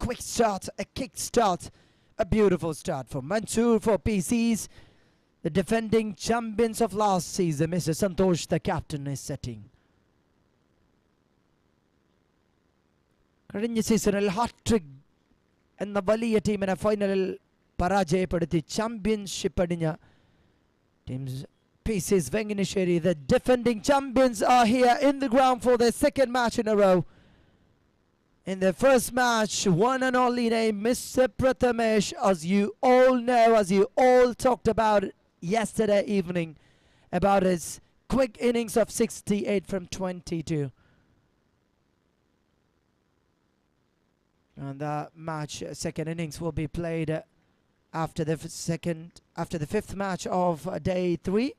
quick start, a kick start, a beautiful start for Mansoor, for Peecees. The defending champions of last season, Mr. Santosh, the captain, is setting. കഴിഞ്ഞ സീസണിൽ hat trick എന്ന വലിയ ടീമിനെ ഫൈനലിൽ പരാജയപ്പെടുത്തി championship അടിഞ്ഞ teams Peecees Venginissery, the defending champions, are here in the ground for their second match in a row. In their first match, one and only name, Mr. Prathamesh, as you all know, as you all talked about yesterday evening, about his quick innings of 68 from 22. And the match, second innings, will be played after the fifth match of day 3.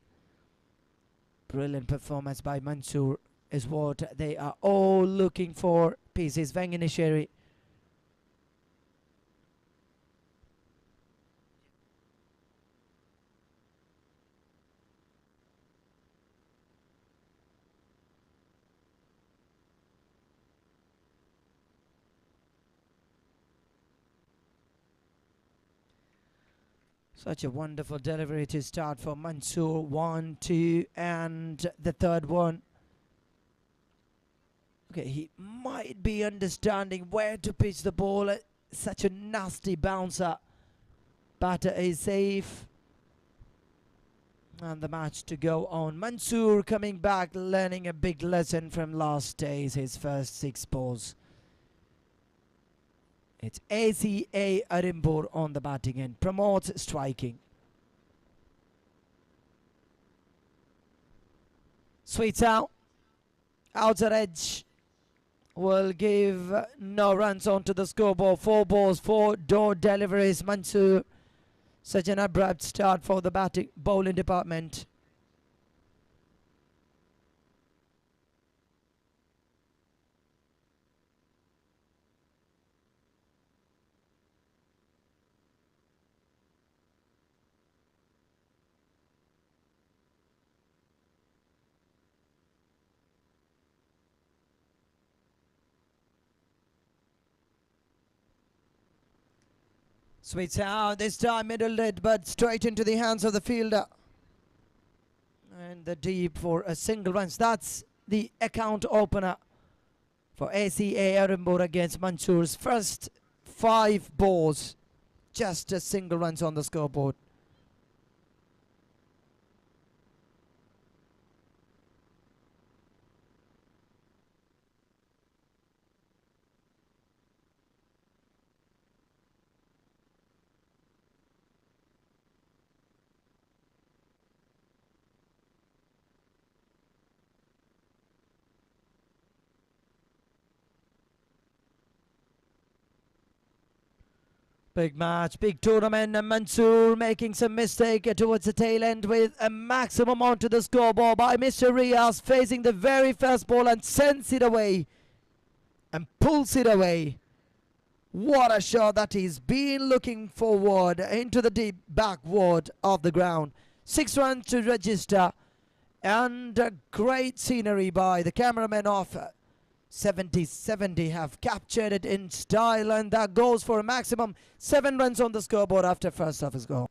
Brilliant performance by Mansoor is what they are all looking for. Peecees Venginissery. Such a wonderful delivery to start for Mansoor. 1, 2, and the third one. Okay, he might be understanding where to pitch the ball. Such a nasty bouncer. Batter is safe. And the match to go on. Mansoor coming back, learning a big lesson from last days, his first 6 balls. It's ACA Arimbur on the batting end. Promotes striking. Sweets out. Outer edge will give no runs onto the scoreboard. 4 balls, 4 door deliveries. Mansoor, such an abrupt start for the bowling department. Sweets out, this time middle it, but straight into the hands of the fielder. And the deep for a single run. That's the account opener for ACA Arimbur against Mansoor's first 5 balls. Just a single runs on the scoreboard. Big match, big tournament, and Mansoor making some mistake towards the tail end with a maximum onto the scoreboard by Mr. Riaz, facing the very first ball and sends it away and pulls it away. What a shot that he's been looking forward into the deep backward of the ground. 6 runs to register, and a great scenery by the cameraman of 70-70 have captured it in style, and that goes for a maximum 7 runs on the scoreboard after first of his goal.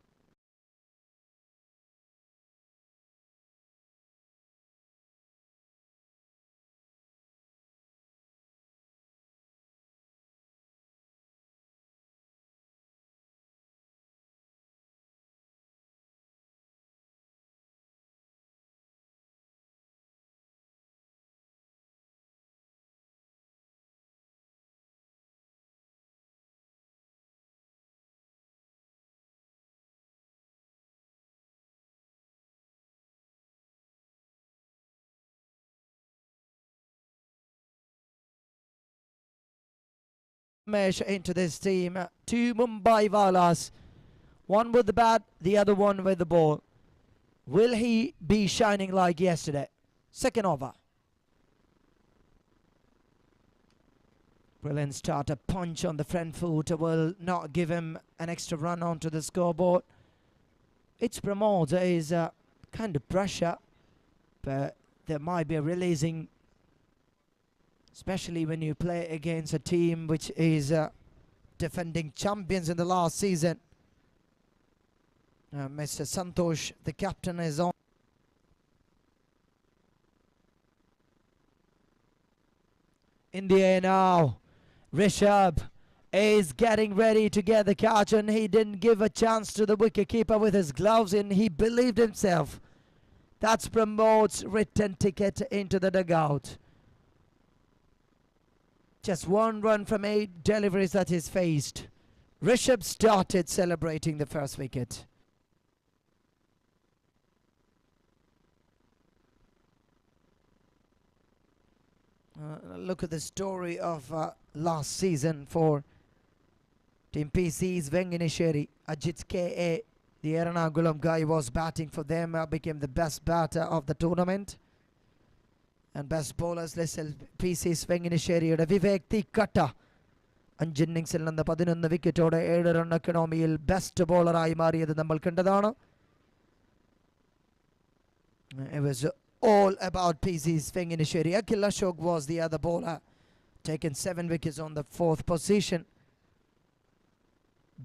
Mesh into this team. 2 Mumbai Walas. One with the bat, the other one with the ball. Will he be shining like yesterday? Second over. Brilliant start. A punch on the front foot will not give him an extra run onto the scoreboard. It's promoter is kind of pressure, but there might be a releasing, especially when you play against a team which is defending champions in the last season. Mr. Santosh, the captain, is on. In the air now. Rishabh is getting ready to get the catch, and he didn't give a chance to the wicketkeeper with his gloves in. He believed himself. That's Pramod's written ticket into the dugout. Just 1 run from 8 deliveries that he's faced. Rishabh started celebrating the first wicket. Look at the story of last season for Team Peecees. Venginissery, Ajit K.A., the Ernakulam guy, was batting for them, became the best batter of the tournament. And best bowlers listed Peecees Venginissery, Vivek Tikata. 5 ഇന്നിംഗ്സിൽ നിന്ന് 11 വിക്കറ്റോടെ 7 run എക്കണോമിയിൽ best ബോളറായി മാറിയത് നമ്മൾ കണ്ടതാണ്. It was all about Peecees Venginissery. Akhil Ashok was the other bowler, taken 7 wickets on the 4th position.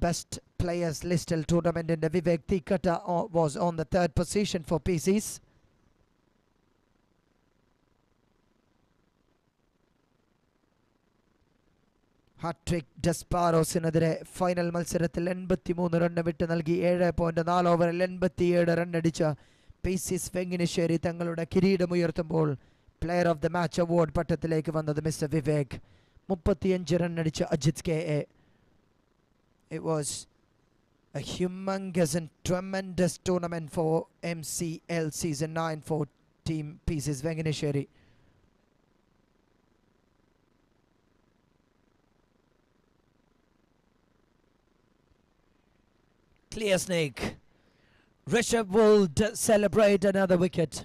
Best players listed tournament in the Vivek Tikata was on the 3rd position for Peecees. Hat-trick Desparosനെതിരെ final മത്സരത്തിൽ 83 run വിട്ട് നൽകി 7.4 ഓവറിൽ 87 run അടിച്ച Peecees Venginissery തങ്ങളുടെ കിരീടമുയർത്തുമ്പോൾ player of the match award പട്ടത്തിലേക്ക് വന്നത് മിസ്റ്റർ വിവേക്. 35 റൺ അടിച്ച Ajith K A. It was a humongous and tremendous tournament for MCL Season 9 for Team Peecees Venginissery. Clear snake. Rishabh will celebrate another wicket.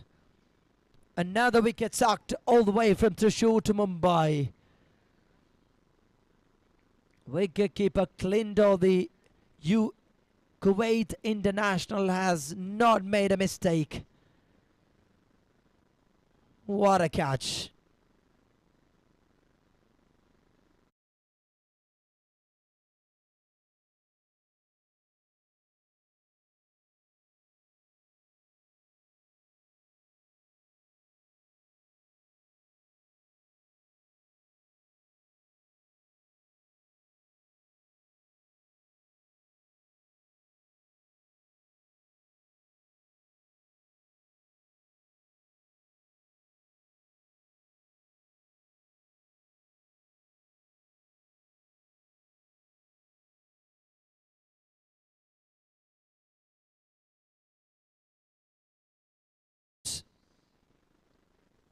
Another wicket sucked all the way from Thrissur to Mumbai. Wicketkeeper Klindo, the Kuwait international, has not made a mistake. What a catch.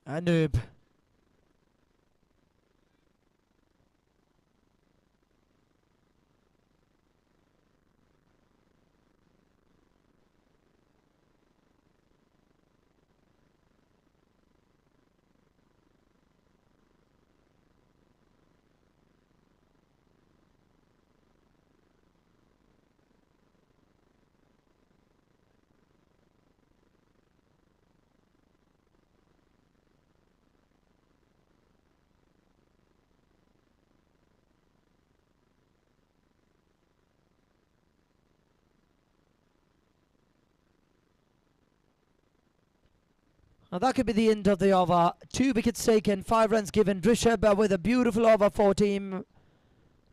Anub. Now that could be the end of the over. 2 wickets taken, 5 runs given. Rishabh with a beautiful over for Team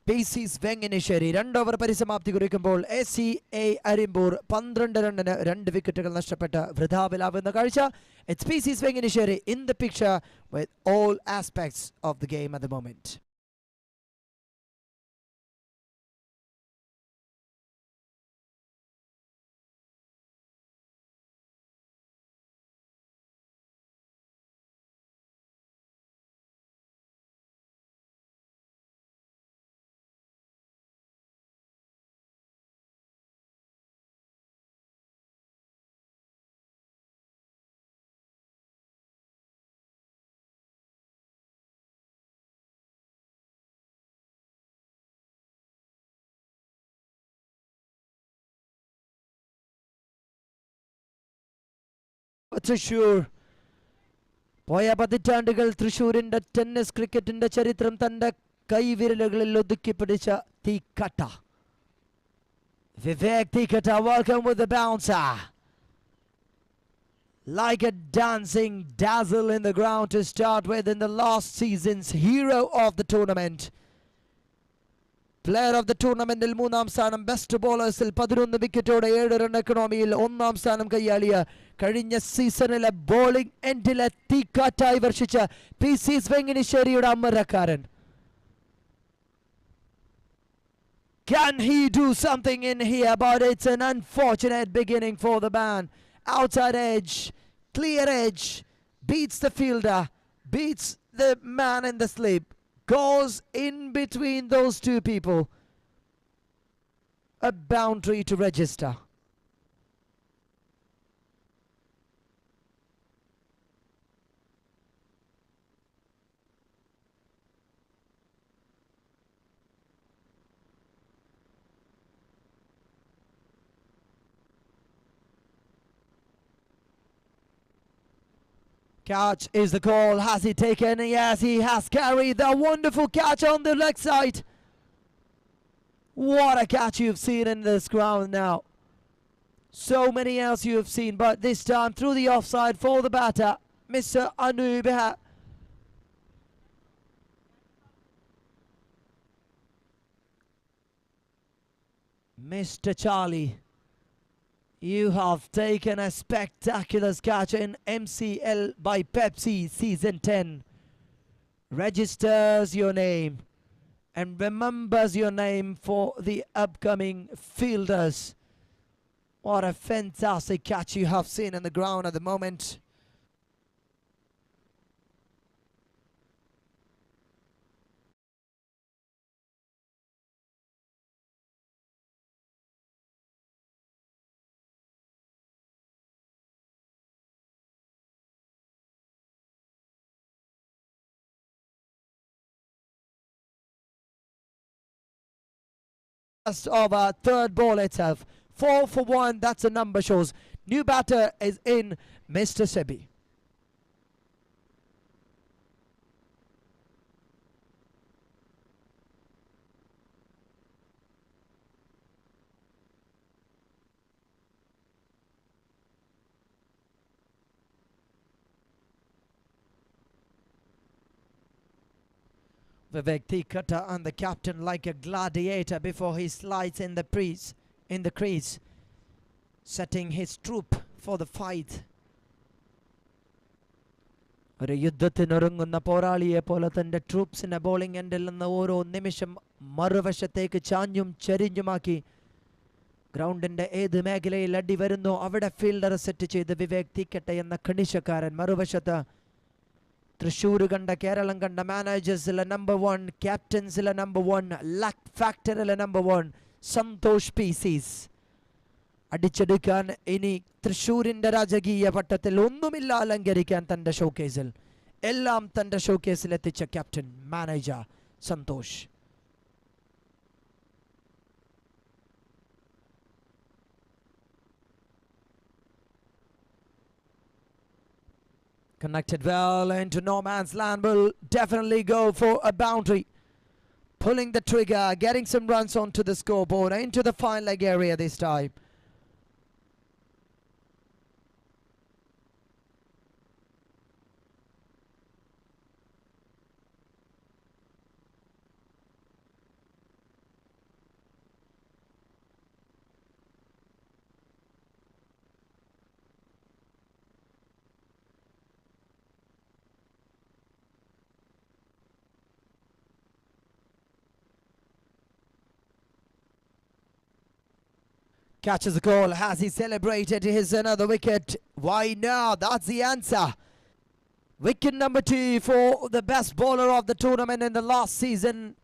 Peecees Venginissery. 2 over പരിസമാപ്തി കുറിക്കുമ്പോൾ SCA Arimbur 12 റണ്ണിന് 2 വിക്കറ്റുകൾ നഷ്ടപ്പെട്ട് വൃഥാവിലാവുന്ന കാഴ്ച. It's Peecees Venginissery in the picture with all aspects of the game at the moment. Thrissur പോയ 10 പതിറ്റാണ്ടുകൾ തൃശ്ശൂരിന്റെ tennis ക്രിക്കറ്റിന്റെ ചരിത്രം തന്റെ കൈവിരലുകളിൽ ഒതുക്കി പിടിച്ച തീക്കട്ട. Vivek Tikata, welcome with the bouncer. Like a dancing dazzle in the ground to start with in the last season's hero of the tournament. Player of the tournament il moonam stanam, best bowlers il 11 wicketode 7 run economy il onnam stanam kayyaliya കഴിഞ്ഞ സീസണിലെ bowling എൻഡിലെ തീക്കാറ്റായി വർഷിച്ച Peecees വെങ്കിനിശ്ശേരിയുടെ അമരക്കാരൻ. Can he do something in here? But it's an unfortunate beginning for the man. Outside edge, clear edge, beats the fielder, beats the man in the slip, goes in between those two people. A boundary to register. Catch is the call. Has he taken? Yes, he has carried the wonderful catch on the leg side. What a catch you've seen in this ground now. So many else you have seen, but this time through the offside for the batter, Mr. Anubeha. Mr. Charlie, you have taken a spectacular catch in MCL by Peecees Season 10. Registers your name and remembers your name for the upcoming fielders. What a fantastic catch you have seen in the ground at the moment. First over, third ball itself. 4 for 1, that's the number shows. New batter is in, Mr. Sebi. Vivek Tikata and the captain like a gladiator before he slides in the crease, setting his troop for the fight. ഒരു യുദ്ധത്തിനൊരുങ്ങുന്ന പോരാളിയെ പോലെ തന്റെ ട്രൂപ്സിന്റെ bowling എൻഡിൽ നിന്ന് ഓരോ നിമിഷം മറുവശത്തേക്ക് ചാഞ്ഞും ചരിഞ്ഞുമാക്കി ഗ്രൗണ്ടിന്റെ ഏത് മേഖലയിൽ അടി വരുന്നോ അവിടെ ഫീൽഡർ സെറ്റ് ചെയ്ത് വിവേക് തീക്കട്ടെ എന്ന കണിശക്കാരൻ. മറുവശത്ത് തൃശ്ശൂർ കണ്ട, കേരളം കണ്ട മാനേജേഴ്സിലെ നമ്പർ 1, ക്യാപ്റ്റൻസിലെ നമ്പർ 1, ലക്ക് ഫാക്ടറിലെ നമ്പർ 1 സന്തോഷ് Peecees. അടിച്ചെടുക്കാൻ ഇനി തൃശ്ശൂരിന്റെ രാജകീയ പട്ടത്തിൽ ഒന്നുമില്ല അലങ്കരിക്കാൻ തന്റെ ഷോക്കേസിൽ. എല്ലാം തന്റെ ഷോക്കേസിൽ എത്തിച്ച captain manager Santhosh. Connected well into no man's land, will definitely go for a boundary. Pulling the trigger, getting some runs onto the scoreboard, into the fine leg area this time. Catches the goal. Has he celebrated his another wicket? Why not? That's the answer. Wicket number 2 for the best bowler of the tournament in the last season.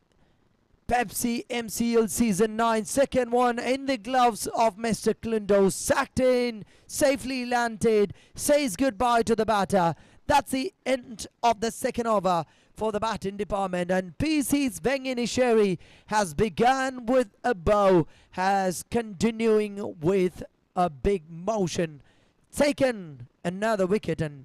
Peecees MCL Season 9. Second one in the gloves of Mr. Clindo. Sacked in, safely landed, says goodbye to the batter. That's the end of the second over for the batting department, and Peecees Venginissery has begun with a bow, has continuing with a big motion, taken another wicket, and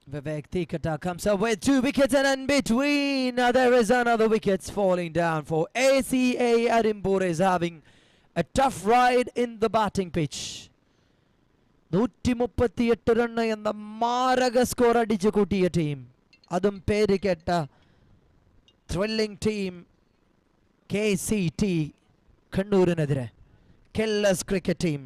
Vivek Thikata comes up with 2 wickets, and in between there is another wicket falling down for ACA. Arimbur is having a tough ride in the batting pitch. 138 run എന്ന മാരക score അടിച്ചു കൂട്ടിയ ടീം, അതും പേര് കേട്ട thrilling team KCT കണ്ണൂരിനെതിരെ, killers cricket team.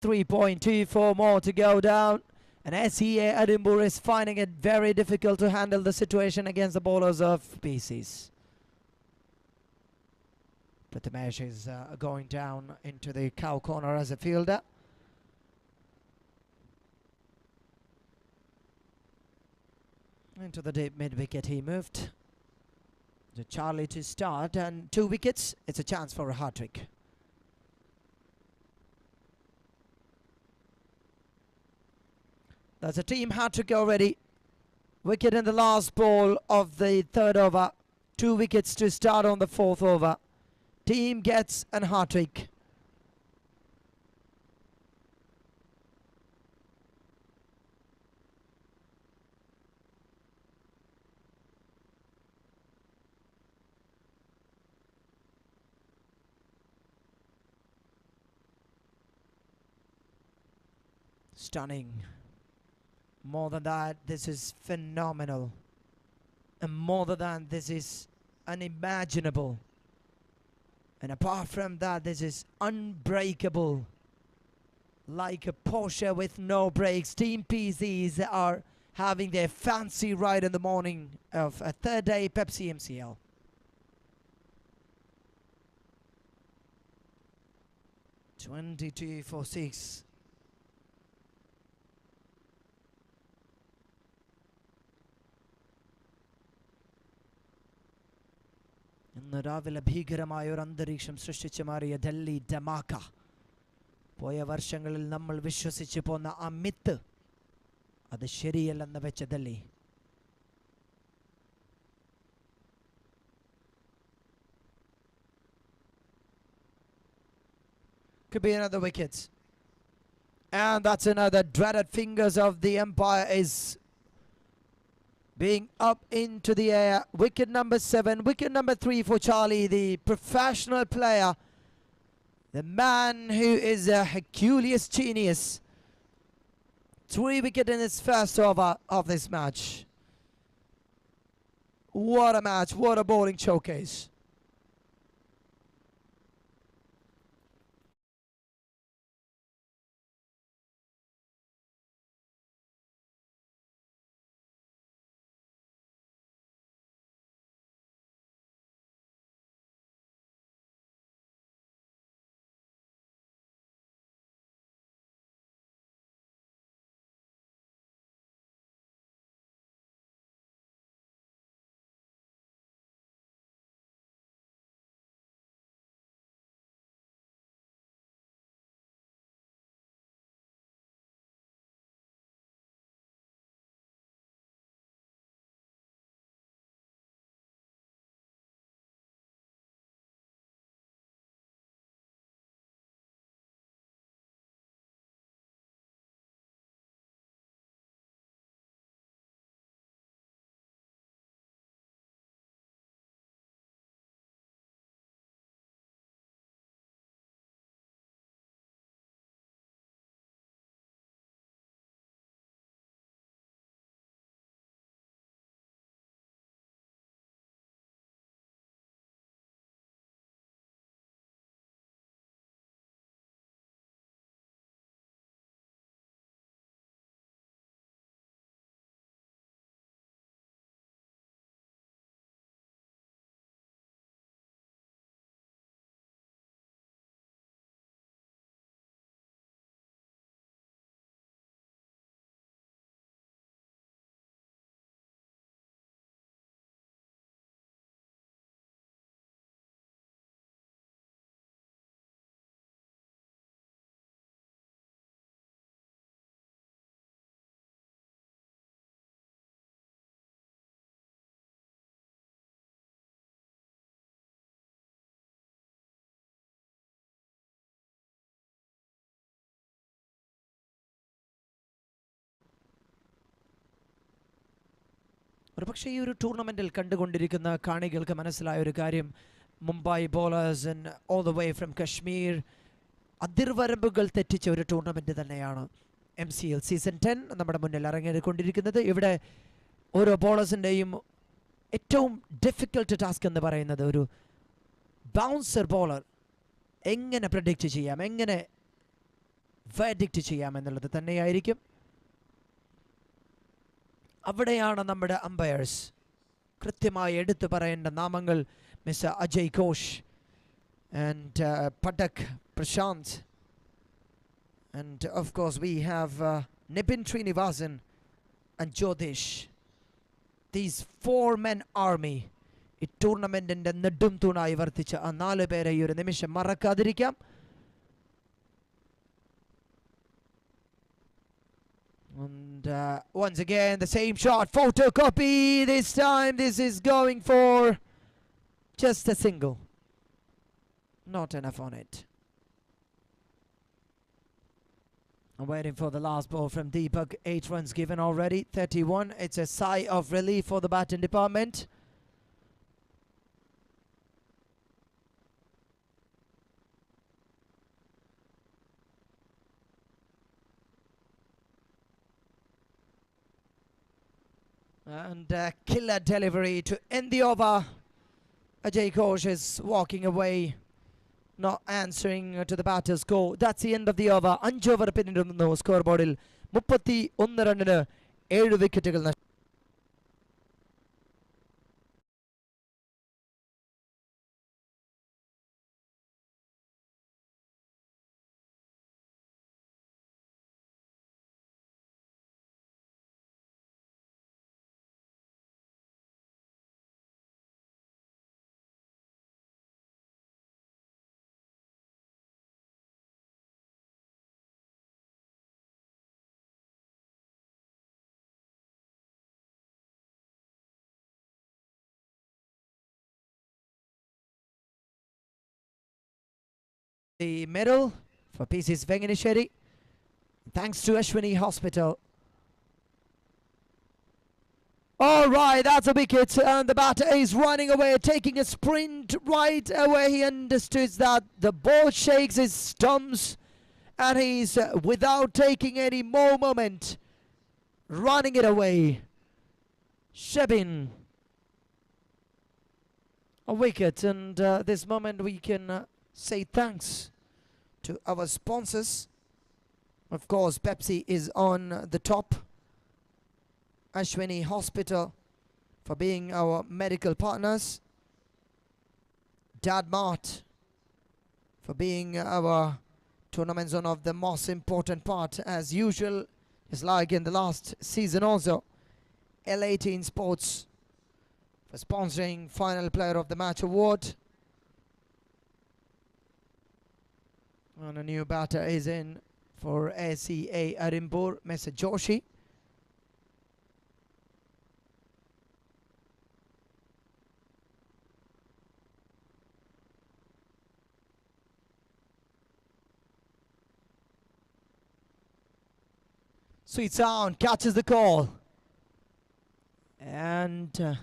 .24 more to go down, and SEA Arimbur is finding it very difficult to handle the situation against the bowlers of Peecees. Prathamesh is going down into the cow corner as a fielder. Into the deep mid-wicket he moved. To Charlie to start, and 2 wickets, it's a chance for a hat-trick. That's a team hat-trick already. Wicket in the last ball of the 3rd over. 2 wickets to start on the 4th over. Team gets an hat-trick. Stunning. More than that, this is phenomenal. And more than that, this is unimaginable. And apart from that, this is unbreakable. Like a Porsche with no brakes, Team Peecees are having their fancy ride in the morning of a 3rd day Pepsi MCL. .22 for 6. ഇന്ന് രാവിലെ ഭീകരമായ ഒരു അന്തരീക്ഷം സൃഷ്ടിച്ചു മാറിയ ഡൽഹി ധമാക്ക. പോയ വർഷങ്ങളിൽ നമ്മൾ വിശ്വസിച്ച് പോന്ന ആ മിത്ത്, അത് ശരിയല്ലെന്ന് വെച്ച Delhi. Could be another wicket. And that's another dreaded fingers of the umpire is being up into the air. Wicket number 7, wicket number 3 for Charlie, the professional player, the man who is a Herculean genius. 3 wickets in his first over of this match. What a match, what a bowling showcase. ഒരുപക്ഷെ ഈ ഒരു ടൂർണമെന്റിൽ കണ്ടുകൊണ്ടിരിക്കുന്ന കാണികൾക്ക് മനസ്സിലായ ഒരു കാര്യം, Mumbai bowlers and all the way from Kashmir അതിർവരമ്പുകൾ തെറ്റിച്ച ഒരു ടൂർണമെന്റ് തന്നെയാണ് MCL സീസൺ 10 നമ്മുടെ മുന്നിൽ ഇറങ്ങിക്കൊണ്ടിരിക്കുന്നത്. ഇവിടെ ഓരോ ബോളേഴ്സിൻ്റെയും ഏറ്റവും ഡിഫിക്കൽട്ട് ടാസ്ക് എന്ന് പറയുന്നത് ഒരു ബൗൺസർ ബോളർ എങ്ങനെ പ്രഡിക്റ്റ് ചെയ്യാം, എങ്ങനെ വെർഡിക്റ്റ് ചെയ്യാം എന്നുള്ളത് തന്നെയായിരിക്കും. അവിടെയാണ് നമ്മുടെ അമ്പയേഴ്സ് കൃത്യമായി എടുത്തു പറയേണ്ട നാമങ്ങൾ mister Ajay Ghosh and Pathak Prashanth and of course we have Nipin Srinivasan and Jyothish. These 4-men army ഈ ടൂർണമെന്റിന്റെ നെടും തൂണായി വർത്തിച്ച ആ 4 പേരെ ഈ ഒരു നിമിഷം മറക്കാതിരിക്കാം. And once again the same shot, photocopy. This time this is going for just a single, not enough on it. I'm waiting for the last ball from Deepak. 8 runs given already, 31. It's a sigh of relief for the batting department. And killer delivery to end the over. Ajay Ghosh is walking away, not answering to the batter's call. That's the end of the over. 5 over പിന്നിടുന്നു score ബോർഡിൽ. 31 റണ്ണിന് 7 വിക്കറ്റുകൾ നഷ്ടം. The medal for Peecees Venginissery, thanks to Ashwini Hospital. All right, that's a wicket, and the batter is running away, taking a sprint right away. He understood that the ball shakes his stumps, and he's without taking any more moment, running it away. Shebin a wicket, and this moment we can say thanks to our sponsors. Of course, Pepsi is on the top. Ashwini Hospital for being our medical partners. Dad Mart for being our tournament zone of the most important part, as usual, just like in the last season also. L18 Sports for sponsoring Final Player of the Match award. And a new batter is in for ACA Arimbur, Mr. Joshi. Sweet sound, catches the call. And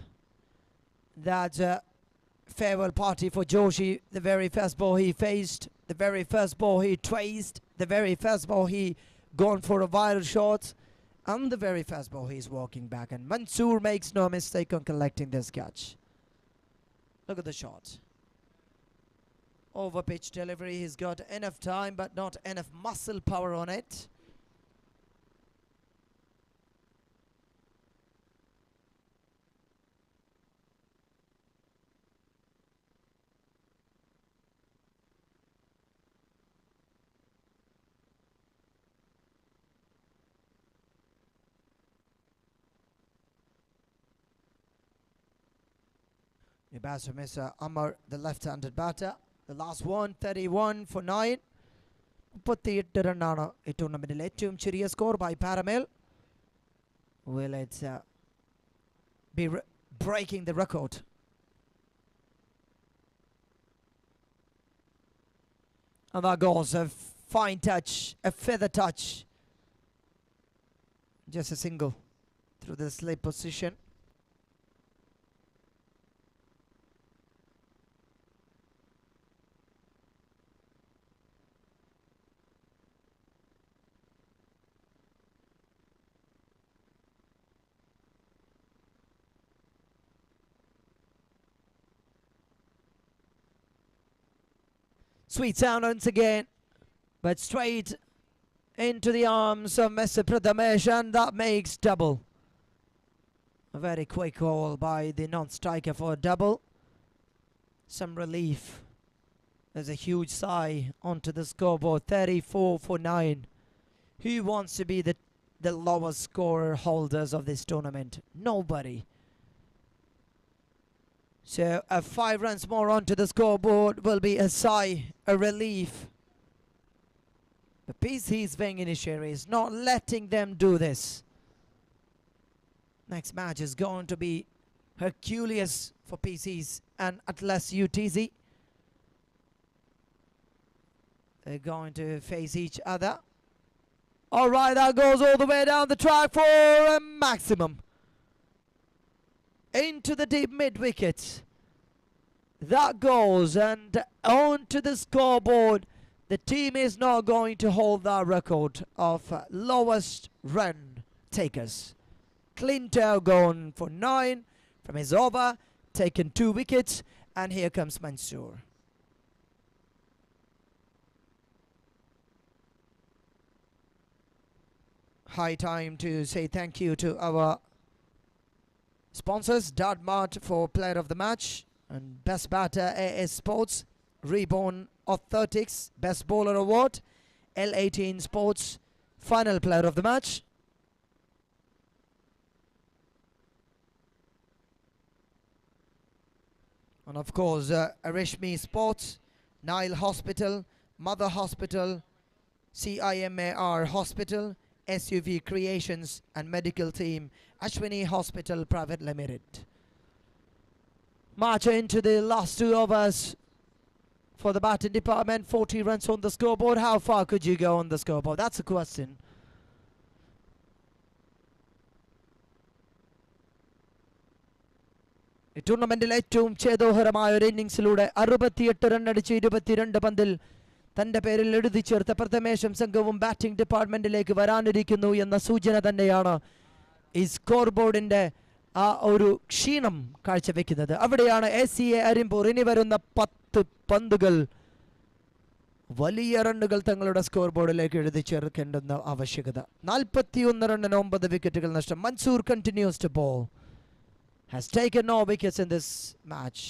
that's a farewell party for Joshi. The very first ball he faced, the very first ball he traced, the very first ball he gone for a viral shot, and the very first ball he's walking back. And Mansoor makes no mistake on collecting this catch. Look at the shot. Over pitch delivery, he's got enough time but not enough muscle power on it. The batter, Mr. Amar, the left-handed batter. The last one, 31 for 9. 38 റണ്ണാണ് ഈ ടൂർണമെന്റിലെ ഏറ്റവും ചെറിയ score by Paramel. Will it be breaking the record? And that goes a fine touch, a feather touch. Just a single through the slip position. Sweet sound once again, but straight into the arms of Mr. Prathamesh, and that makes double. A very quick call by the non-striker for a double. Some relief. There's a huge sigh onto the scoreboard. 34 for 9. Who wants to be the lowest scorer holders of this tournament? Nobody. So 5 runs more onto the scoreboard will be a sigh, a relief. The Peecees Venginissery is not letting them do this. Next match is going to be Herculeus for Peecees and Atlas UTZ. They're going to face each other. Alright, that goes all the way down the track for a maximum. Into the deep mid-wicket. That goes, and onto the scoreboard. The team is now going to hold the record of lowest run takers. Clinto gone for 9 from his over, taken 2 wickets, and here comes Mansoor. High time to say thank you to our sponsors. Dad Mart for player of the match, and best batter AS Sports, Reborn Orthotics best bowler award, L18 Sports final player of the match. And of course Arishmi Sports, Nile Hospital, Mother Hospital, CIMAR Hospital, SUV Creations and medical team, Ashwini Hospital Private Limited. March into the last 2 overs for the batting department. 40 runs on the scoreboard. How far could you go on the scoreboard? That's a question. ഈ ടൂർണമെന്റിൽ ഏറ്റവും ഛേദോഹരമായ ഒരു ഇന്നിംഗ്സിലൂടെ 68 run അടിച്ച് 22 പന്തിൽ തന്റെ പേരിൽ എഴുതി ചേർത്ത പ്രഥമേശം സംഘവും ബാറ്റിംഗ് ഡിപ്പാർട്ട്മെന്റിലേക്ക് വരാനിരിക്കുന്നു എന്ന സൂചന തന്നെയാണ് ഈ സ്കോർ ബോർഡിന്റെ ആ ഒരു ക്ഷീണം കാഴ്ചവെക്കുന്നത്. അവിടെയാണ് ACA അരിമ്പൂർ ഇനി വരുന്ന 10 പന്തുകൾ വലിയ റണ്ണുകൾ തങ്ങളുടെ സ്കോർ ബോർഡിലേക്ക് എഴുതി ചേർക്കേണ്ടുന്ന ആവശ്യകത. 41 റണ്ണിന് 9 വിക്കറ്റുകൾ നഷ്ടം. Mansoor continues to bowl. Has taken no wickets in this match.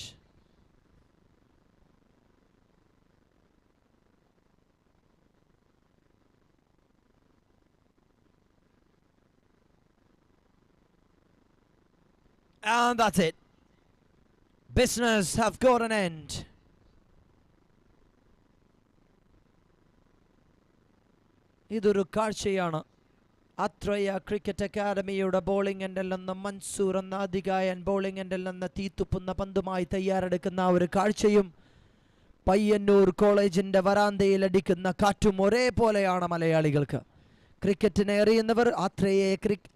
And that's it. Business have got an end. ഇതൊരു കാഴ്ചയാണ്. അത്രയ ക്രിക്കറ്റ് അക്കാദമിയുടെ ബോളിംഗ് എൻഡിൽ നിന്ന് മൻസൂർ എന്ന അധികായൻ ബോളിംഗ് എൻഡിൽ നിന്ന് തീത്തുപ്പുന്ന പന്തുമായി തയ്യാറെടുക്കുന്ന ഒരു കാഴ്ചയും പയ്യന്നൂർ കോളേജിന്റെ വരാന്തയിൽ അടിക്കുന്ന കാറ്റും ഒരേപോലെയാണ് മലയാളികൾക്ക്. ക്രിക്കറ്റിനെ അറിയുന്നവർ, ആത്രയെ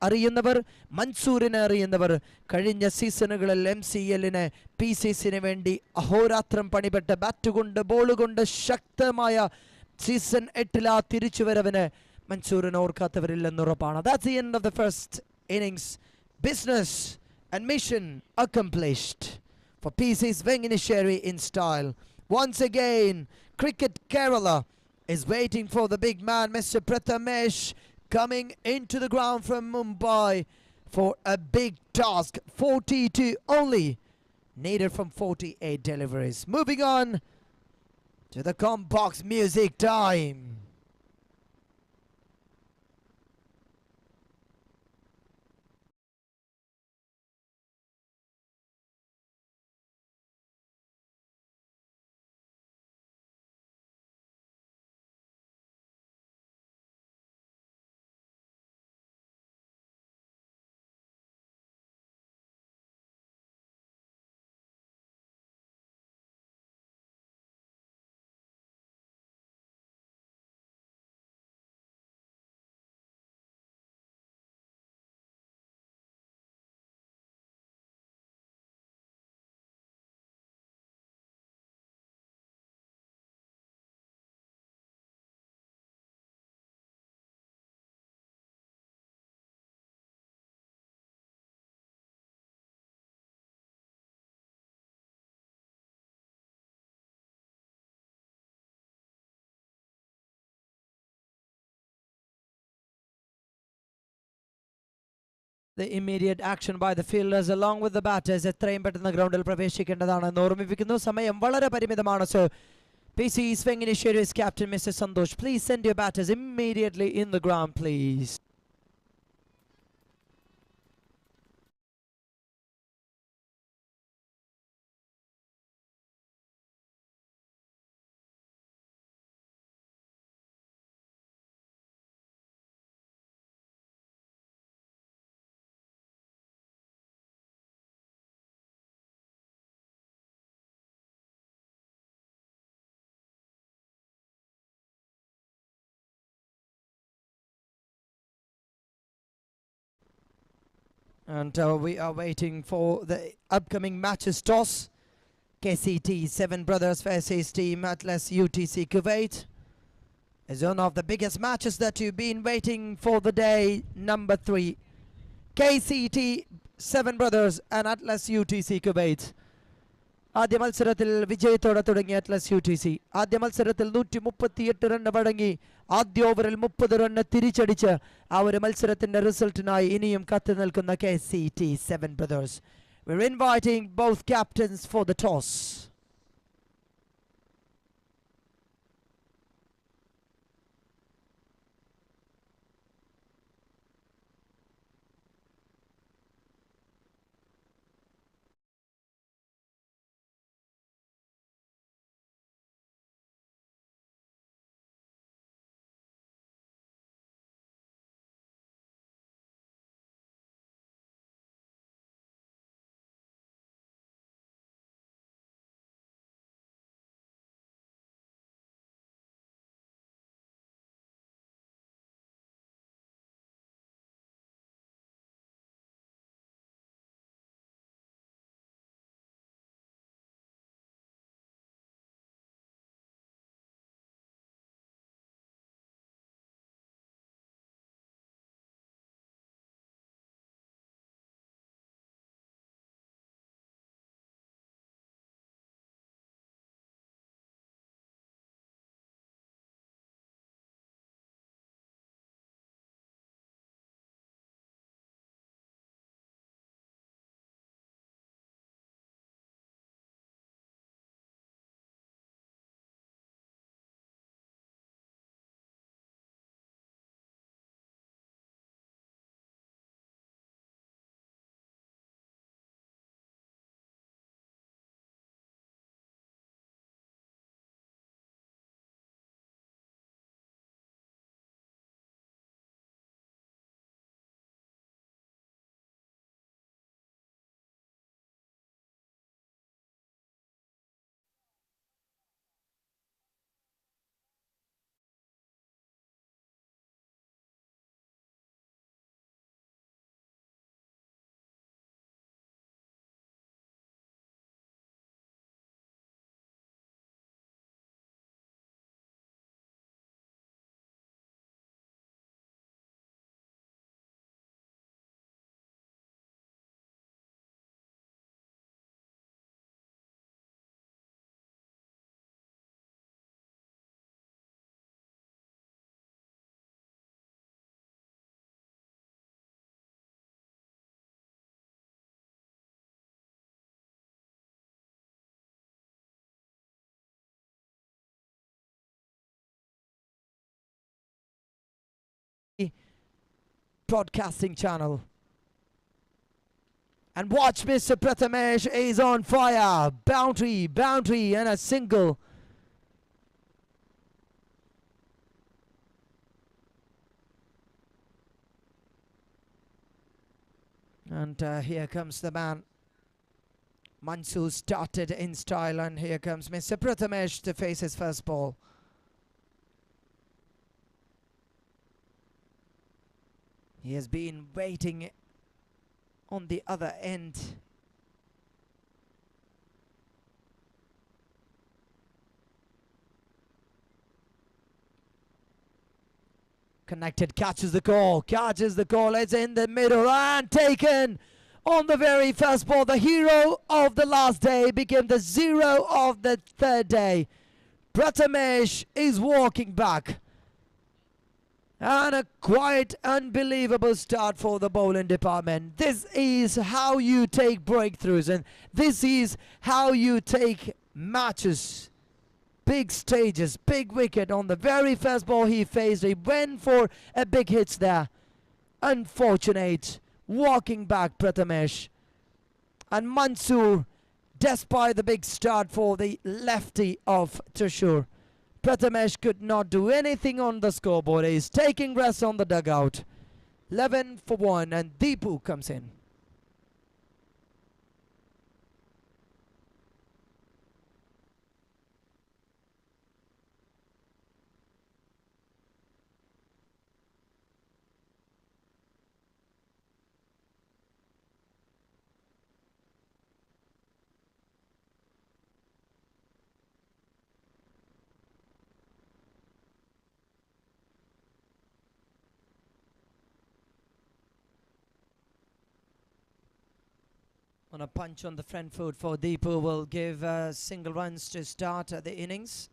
അറിയുന്നവർ, മൻസൂറിനെ അറിയുന്നവർ കഴിഞ്ഞ സീസണുകളിൽ MCLന് പീസീസിന് വേണ്ടി അഹോരാത്രം പണിപ്പെട്ട ബാറ്റ് കൊണ്ട് ബോൾ കൊണ്ട് ശക്തമായ സീസൺ 8 ആ തിരിച്ചുവരവിന് മൻസൂറിനെ ഓർക്കാത്തവരില്ലെന്നുറപ്പാണ്. That's the end of the first innings. Business and mission accomplished for Peecees Venginissery in style. Once again, Cricket Kerala is waiting for the big man, Mr. Prathamesh, coming into the ground from Mumbai for a big task. 42 only needed from 48 deliveries. Moving on to the Combox music time. The immediate action by the fielders along with the batters എത്രയും പെട്ടെന്ന് ഗ്രൗണ്ടിൽ പ്രവേശിക്കേണ്ടതാണെന്ന് ഓർമ്മിപ്പിക്കുന്നു. സമയം വളരെ പരിമിതമാണ്. So Peecees Venginissery's captain Mr. Santosh, please send your batters immediately in the ground, please. And we are waiting for the upcoming matches toss. KCT Seven Brothers versus Team Atlas UTC Kuwait is one of the biggest matches that you've been waiting for. The day number 3, KCT Seven Brothers and Atlas UTC Kuwait. ആദ്യ മത്സരത്തിൽ വിജയത്തോടെ തുടങ്ങിയ Atlas UTC ആദ്യ മത്സരത്തിൽ 138 run വഴങ്ങി ആദ്യ ഓവറിൽ 30 run തിരിച്ചടിച്ച് ആ ഒരു മത്സരത്തിന്റെ റിസൾട്ടിനായി ഇനിയും കാത്തു നിൽക്കുന്ന KCT Seven Brothers. We're inviting both captains for the toss. broadcasting channel. And watch, Mr. Prathamesh is on fire. Boundary, boundary, and a single. And here comes the man. Mansoor started in style, and here comes Mr. Prathamesh to face his first ball. He has been waiting on the other end. Connected, catches the call, it's in the middle and taken on the very first ball. The hero of the last day became the zero of the third day. Prathamesh is walking back. And a quite unbelievable start for the bowling department. This is how you take breakthroughs, and this is how you take matches. Big stages, big wicket on the very first ball he faced. He went for a big hit there. Unfortunate. Walking back, Prathamesh. And Mansoor, despite the big start for the lefty of Thrissur, Prathamesh could not do anything on the scoreboard. He's taking rest on the dugout. 11 for 1, and Deepu comes in. On a punch on the front foot for Deepu will give single runs to start the innings.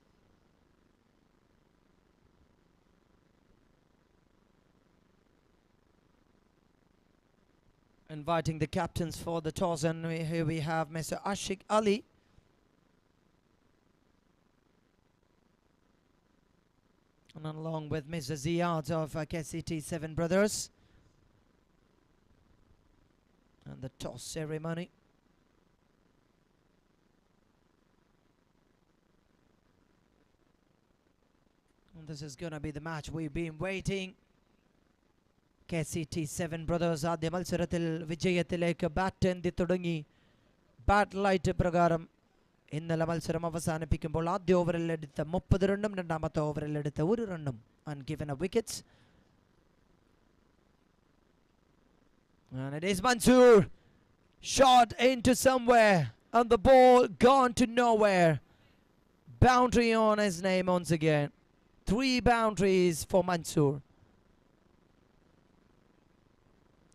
Inviting the captains for the toss, and here we have Mr. Ashik Ali. And along with Mr. Ziyad of KCT7 Brothers. And the toss ceremony. And this is going to be the match we've been waiting. KCT7 Brothers ആദ്യ മത്സരത്തിൽ വിജയത്തിലേക്ക് bat എന്തി തുടങ്ങി. Bat light പ്രകാരം ഇന്നലെ മത്സരം അവസാനിപ്പിക്കുമ്പോൾ ആദ്യ ഓവറിൽ എടുത്ത 30 റണ്ണും രണ്ടാമത്തെ ഓവറിൽ എടുത്ത 1 റണ്ണും and given a wickets. And it is Mansoor. Shot into somewhere. And the ball gone to nowhere. Boundary on his name once again. 3 boundaries for Mansoor.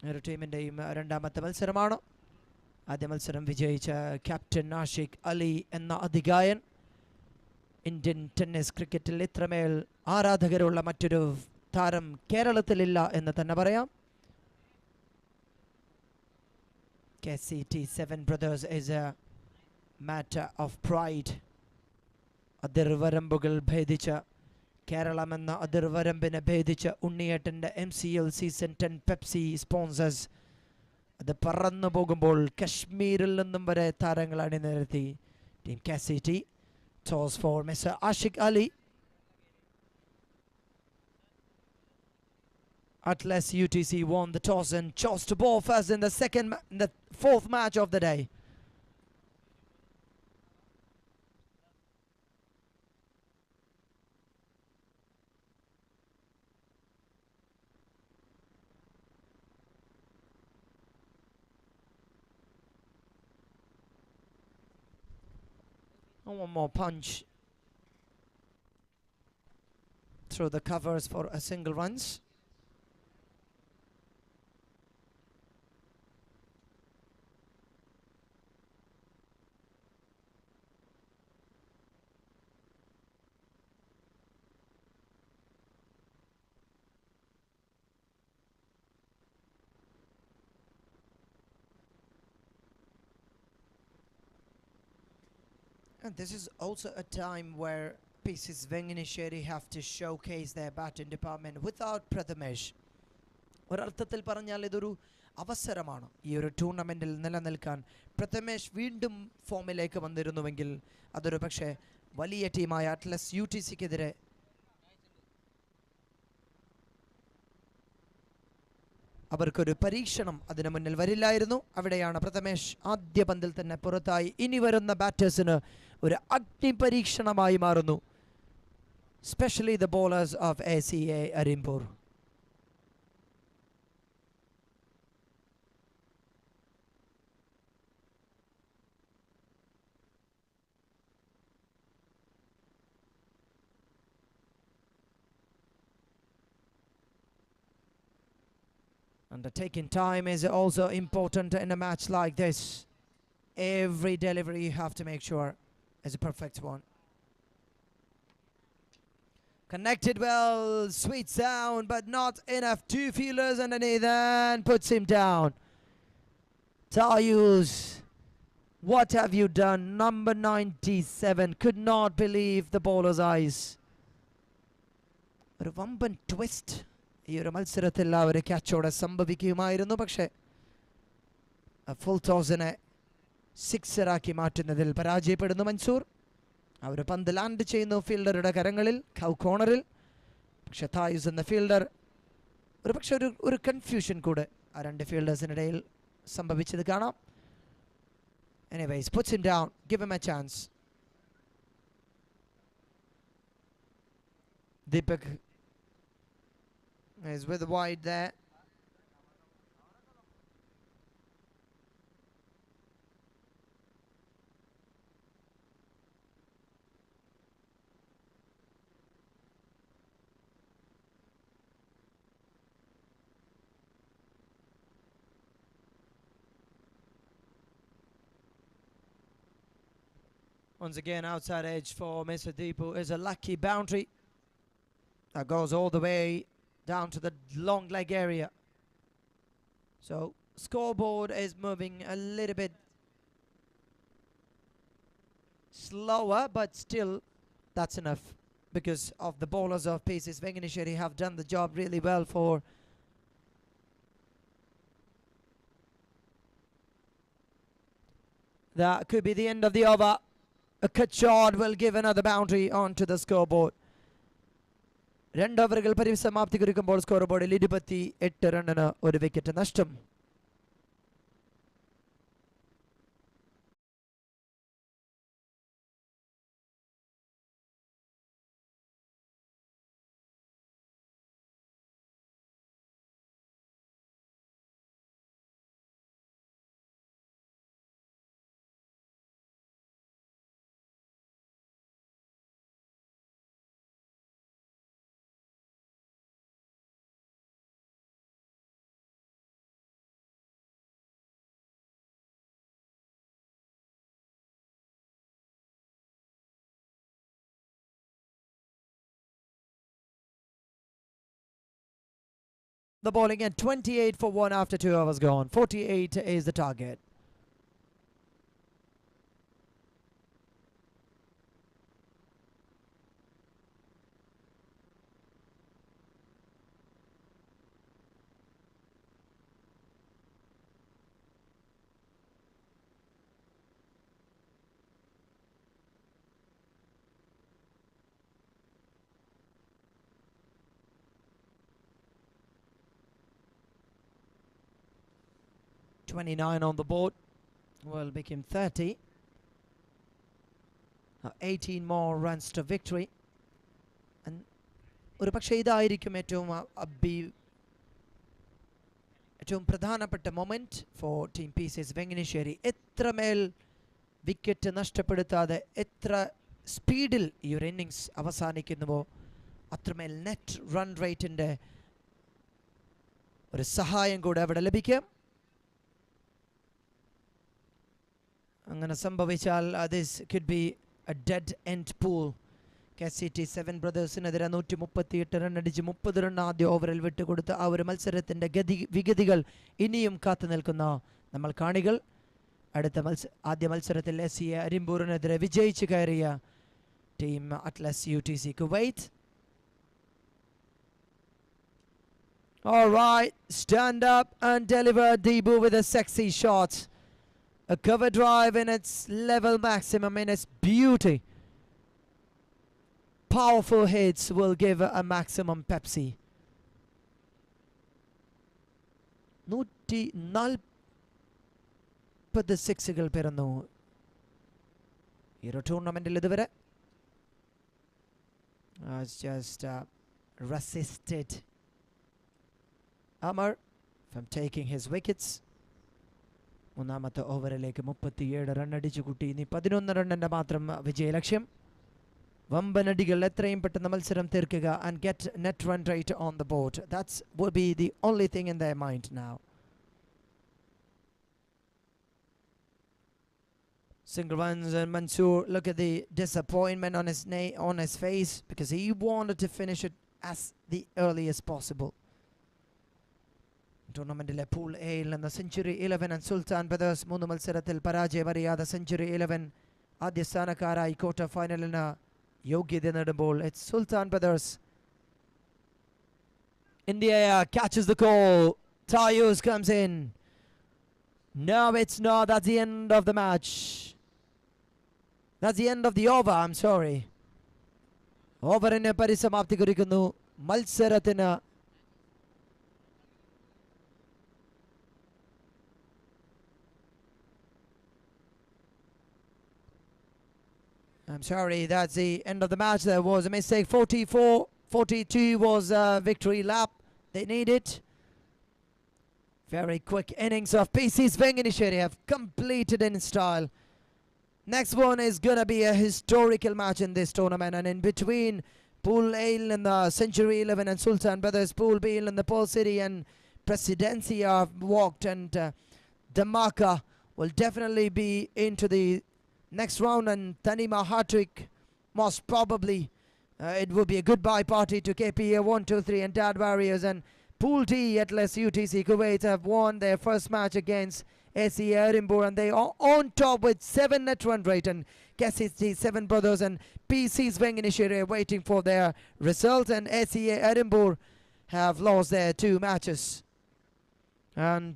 Our team in the രണ്ടാമത്തെ മത്സരമാണ്. ആദ്യ മത്സരം വിജയിച്ച ക്യാപ്റ്റൻ ആഷിഖ് അലി എന്ന അധികായൻ Indian tennis ക്രിക്കറ്റിൽ ഇത്രമേൽ ആരാധകരുള്ള മറ്റൊരു താരം കേരളത്തിലില്ല എന്ന് തന്നെ പറയാം. KCT7 Brothers is a matter of pride. അതിർവരമ്പുകൾ ഭേദിച്ച കേരളമെന്ന അതിർവരമ്പിനെ ഭേദിച്ച ഉണ്ണിയേട്ടൻ്റെ MCL season 10 Pepsi sponsors അത് പറന്നു പോകുമ്പോൾ കശ്മീരിൽ നിന്നും വരെ താരങ്ങൾ അണിനിരത്തി team KCT. Toss for Mr. Ashik Ali. Atlas UTC won the toss and chose to bowl first in the fourth match of the day. And one more punch through the covers for a single runs. And this is also a time where Peecees Venginissery have to showcase their batting department without Prathamesh. ഒരർത്ഥത്തിൽ പറഞ്ഞാൽ ഇതൊരു അവസരമാണ് ഈ ഒരു ടൂർണമെൻറ്റിൽ നിലനിൽക്കാൻ. പ്രഥമേഷ് വീണ്ടും ഫോമിലേക്ക് വന്നിരുന്നുവെങ്കിൽ അതൊരു പക്ഷേ വലിയ ടീമായ അറ്റ്ലസ് UTCക്കെതിരെ അവർക്കൊരു പരീക്ഷണം അതിനു മുന്നിൽ വരില്ലായിരുന്നു. അവിടെയാണ് പ്രഥമേഷ് ആദ്യ പന്തിൽ തന്നെ പുറത്തായി. ഇനി വരുന്ന ബാറ്റേഴ്സിന് ഒരു അഗ്നി പരീക്ഷണമായി മാറുന്നു, specially the bowlers of ACA Arimbur. And taking time is also important in a match like this. Every delivery you have to make sure is a perfect one. Connected well, sweet sound, but not enough. Two fielders underneath and puts him down. Tayus, what have you done? Number 97 could not believe the bowler's eyes. ഒരു വമ്പൻ twist ഈ ഒരു മത്സരത്തിൽ ആ ഒരു ക്യാച്ചോടെ സംഭവിക്കുമായിരുന്നു. പക്ഷേ full ടോസിനെ സിക്സറാക്കി മാറ്റുന്നതിൽ പരാജയപ്പെടുന്നു മൻസൂർ. ആ ഒരു പന്ത് ലാൻഡ് ചെയ്യുന്നു ഫീൽഡറുടെ കരങ്ങളിൽ, കോർണറിൽ. പക്ഷെ തായൂസ് എന്ന ഫീൽഡർ ഒരു പക്ഷെ ഒരു കൺഫ്യൂഷൻ കൂടെ ആ രണ്ട് ഫീൽഡേഴ്സിനിടയിൽ സംഭവിച്ചത് കാണാം. Anyways, puts him down, give him a chance. Deepak is with the wide there. Once again, outside edge for Mr. Deepu is a lucky boundary that goes all the way down to the long leg area. So scoreboard is moving a little bit slower, but still that's enough because of the bowlers of Peecees. Venginissery have done the job really well for that. Could be the end of the over. A cut shot will give another boundary onto the scoreboard. രണ്ട് ഓവറുകൾ പരിസമാപ്തി കുറിക്കുമ്പോൾ score ബോർഡിൽ 28 റണ്ണിന് ഒരു wicket നഷ്ടം. The bowling at 28 for 1 after 2 hours gone. 48 is the target. .29 on the board will become 30. 18 more runs to victory. And ഒരു പക്ഷേ ഇതായിരിക്കും ഏറ്റവും പ്രധാനപ്പെട്ട moment for team Peecees. Venginissery എത്രമേൽ വിക്കറ്റ് നഷ്ടപ്പെടുത്താതെ എത്ര സ്പീഡിൽ ഈ ഒരു ഇന്നിങ്സ് അവസാനിക്കുന്നുവോ അത്രമേൽ നെറ്റ് റൺ റേറ്റിൻ്റെ ഒരു സഹായം കൂടെ അവിടെ ലഭിക്കും. അങ്ങനെ സംഭവിച്ചാൽ this could be A dead end pool. KCT 7 ബ്രദേഴ്സിനെതിരെ 138 run അടിച്ച് 30 റൺ ആദ്യ ഓവറിൽ വിട്ടുകൊടുത്ത ആ ഒരു മത്സരത്തിൻ്റെ വിഗതികൾ ഇനിയും കാത്തു നിൽക്കുന്ന നമ്മൾ കാണികൾ. അടുത്ത ആദ്യ മത്സരത്തിൽ ACA അരിമ്പൂറിനെതിരെ വിജയിച്ച് കയറിയ team Atlas UTC Kuwait. All right, stand up and deliver Debu with a sexy shot. A cover drive in its level maximum, in its beauty. Powerful hits will give a maximum Pepsi. 140 സിക്സുകൾ പിറന്നു ഈ ഒരു ടൂർണമെന്റിൽ ഇതുവരെ. Just resisted Amar from taking his wickets. മൂന്നാമത്തെ ഓവറിലേക്ക് 37 run അടിച്ചു കുട്ടി. ഇനി 11 റണ്ണിന്റെ മാത്രം വിജയലക്ഷ്യം. വമ്പനടികൾ എത്രയും പെട്ടെന്ന് മത്സരം തീർക്കുക and get net run rate on the board. That will be the only thing in their mind now. Single runs and Mansoor, look at the disappointment on his face because he wanted to finish it as the earliest possible. ടൂർണമെന്റിലെ pool എയിൽ നിന്ന് century 11 and Sultan brothers 3 മത്സരത്തിൽ പരാജയമറിയാതെ century 11 ആദ്യ സ്ഥാനക്കാരായി quarter ഫൈനലിന് യോഗ്യത നേടുമ്പോൾ it's Sultan Brothers. India catches the call. Tayus comes in. No, it's not. That's the end of the match. That's the end of the over. I'm sorry. ഓവറിന് പരിസമാപ്തി കുറിക്കുന്നു. മത്സരത്തിന് I'm sorry, that's the end of the match. There was a mistake. 44-42 was a victory lap. They need it. Very quick innings of Peecees. Venginissery have completed in style. Next one is going to be a historical match in this tournament. And in between Pool A and the Century 11 and Sultan Brothers, Pool B and the Pearl City and Presidency have walked. And Dhamaka will definitely be into the next round, and Tanima hat-trick most probably it will be a goodbye party to KPA 1-2-3 and Dad Warriors. And Pool D, Atlas UTC Kuwait have won their first match against SCA Arimbur and they are on top with 7 net run rate, and KCC 7 Brothers and Peecees Venginissery waiting for their result, and SCA Arimbur have lost their 2 matches, and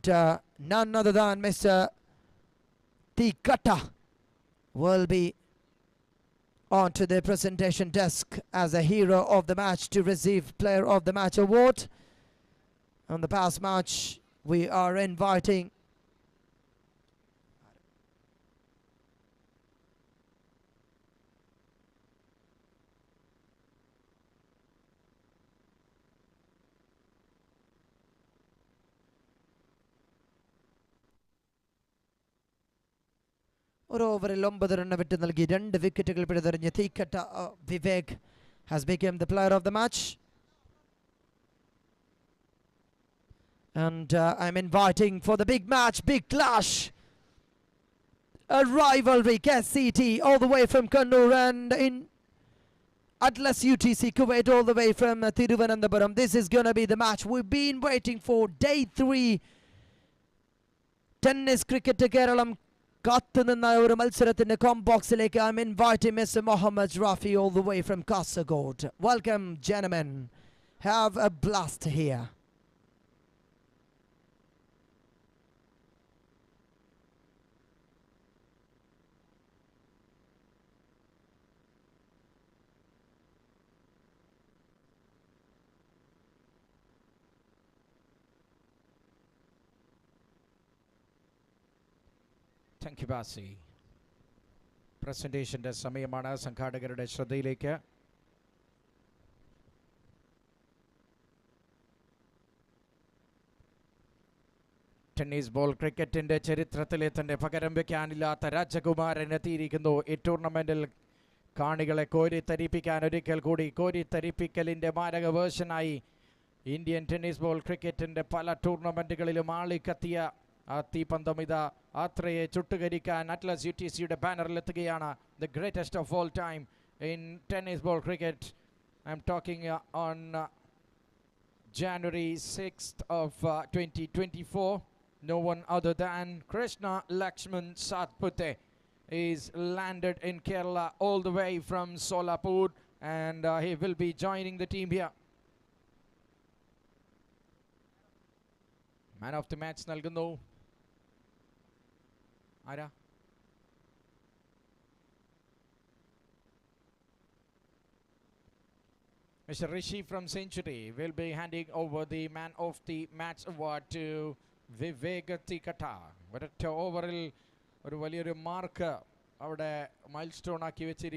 none other than Mr. Tikata will be onto the presentation desk as a hero of the match to receive Player of the Match award. On the past match, we are inviting ഒരു ഓവറിൽ 9 run വിട്ട് നൽകി 2 വിക്കറ്റുകൾ പിഴുതെറിഞ്ഞ് തീക്കട്ട Vivek has become the player of the match. And I'm inviting for the big match, big clash, a rivalry, KCT all the way from Kannur and in Atlas UTC Kuwait all the way from Thiruvananthapuram. This is going to be the match we've been waiting for. Day 3 tennis cricket Kerala കാത്തുനിന്ന ഒരു മത്സരത്തിന്റെ കോംബോക്സിലേക്ക് I'm inviting Mr. Mohammed Rafi all the way from Kasaragod. Welcome, gentlemen. Have a blast here. Thank you, Basi. പ്രസന്റേഷന്റെ സമയമാണ്. സംഘാടകരുടെ ശ്രദ്ധയിലേക്ക് tennis ball ക്രിക്കറ്റിന്റെ ചരിത്രത്തിലെ തന്നെ പകരം വെക്കാനില്ലാത്ത രാജകുമാരൻ എത്തിയിരിക്കുന്നു. ഈ ടൂർണമെന്റിൽ കാണികളെ കോരിത്തരിപ്പിക്കാൻ ഒരിക്കൽ കൂടി കോരിത്തരിപ്പിക്കലിന്റെ മാരക വേർഷനായി ഇന്ത്യൻ ടെന്നീസ് ബോൾ ക്രിക്കറ്റിന്റെ പല ടൂർണമെന്റുകളിലും ആളിക്കത്തിയ തീപന്തം ഇതാ ആത്രയെ ചുട്ടുകരിക്കാൻ Atlas UTCയുടെ ബാനറിലെത്തുകയാണ്. The greatest of all time in tennis ball cricket. I'm talking on January 6th of 2024. No one other than Krishna Lakshman Satpute is landed in Kerala all the way from Solapur, and he will be joining the team here. Man of the match നൽകുന്നു. ആരാ? Mr. Rishi from Century will be handing over the man of the match award to Vivek Tikata. ഒരൊറ്റ ഓവറിൽ ഒരു വലിയൊരു mark അവിടെ mile stone ആക്കി വെച്ചിരിക്കുന്നു.